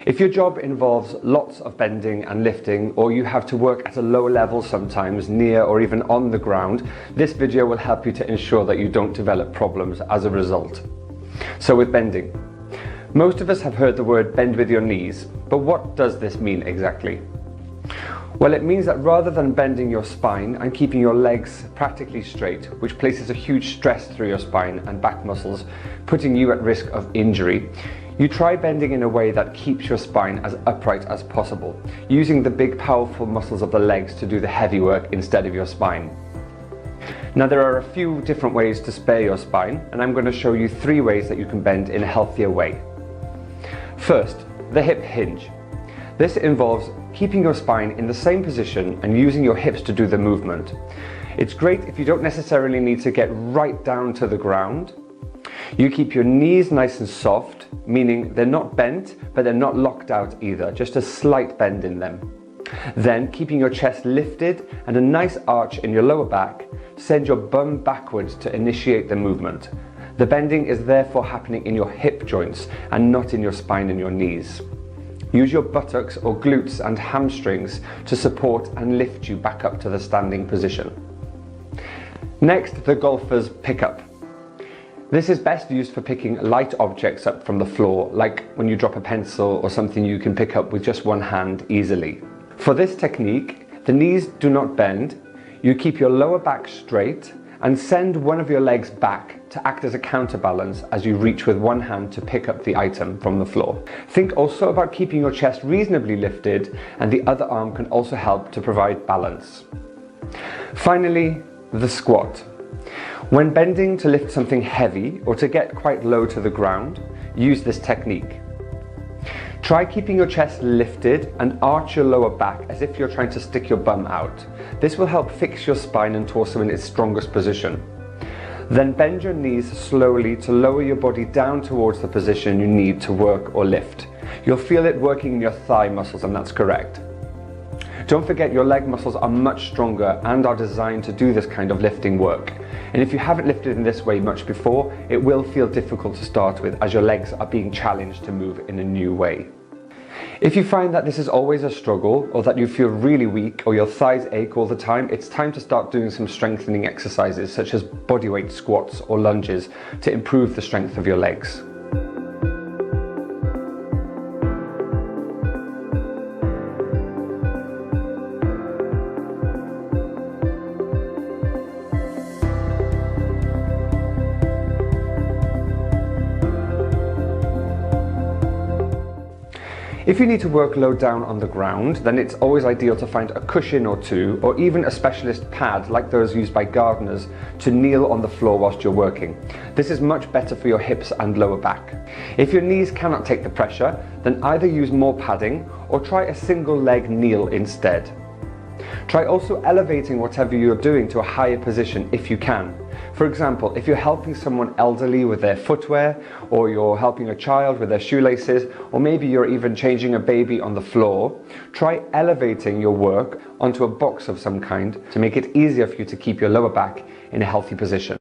If your job involves lots of bending and lifting, or you have to work at a low level sometimes, near or even on the ground, this video will help you to ensure that you don't develop problems as a result. So with bending, most of us have heard the word bend with your knees, but what does this mean exactly? Well, it means that rather than bending your spine and keeping your legs practically straight, which places a huge stress through your spine and back muscles, putting you at risk of injury, you try bending in a way that keeps your spine as upright as possible, using the big powerful muscles of the legs to do the heavy work instead of your spine. Now, there are a few different ways to spare your spine, and I'm going to show you 3 ways that you can bend in a healthier way. First, the hip hinge. This involves keeping your spine in the same position and using your hips to do the movement. It's great if you don't necessarily need to get right down to the ground. You keep your knees nice and soft, meaning they're not bent, but they're not locked out either, just a slight bend in them. Then, keeping your chest lifted and a nice arch in your lower back, send your bum backwards to initiate the movement. The bending is therefore happening in your hip joints and not in your spine and your knees. Use your buttocks or glutes and hamstrings to support and lift you back up to the standing position. Next, the golfer's pickup. This is best used for picking light objects up from the floor, like when you drop a pencil or something you can pick up with just one hand easily. For this technique, the knees do not bend. You keep your lower back straight and send one of your legs back to act as a counterbalance as you reach with one hand to pick up the item from the floor. Think also about keeping your chest reasonably lifted, and the other arm can also help to provide balance. Finally, the squat. When bending to lift something heavy or to get quite low to the ground, use this technique. Try keeping your chest lifted and arch your lower back as if you're trying to stick your bum out. This will help fix your spine and torso in its strongest position. Then bend your knees slowly to lower your body down towards the position you need to work or lift. You'll feel it working in your thigh muscles, and that's correct. Don't forget, your leg muscles are much stronger and are designed to do this kind of lifting work. And if you haven't lifted in this way much before, it will feel difficult to start with as your legs are being challenged to move in a new way. If you find that this is always a struggle, or that you feel really weak or your thighs ache all the time, it's time to start doing some strengthening exercises such as bodyweight squats or lunges to improve the strength of your legs. If you need to work low down on the ground, then it's always ideal to find a cushion or two, or even a specialist pad like those used by gardeners, to kneel on the floor whilst you're working. This is much better for your hips and lower back. If your knees cannot take the pressure, then either use more padding or try a single leg kneel instead. Try also elevating whatever you're doing to a higher position if you can. For example, if you're helping someone elderly with their footwear, or you're helping a child with their shoelaces, or maybe you're even changing a baby on the floor, try elevating your work onto a box of some kind to make it easier for you to keep your lower back in a healthy position.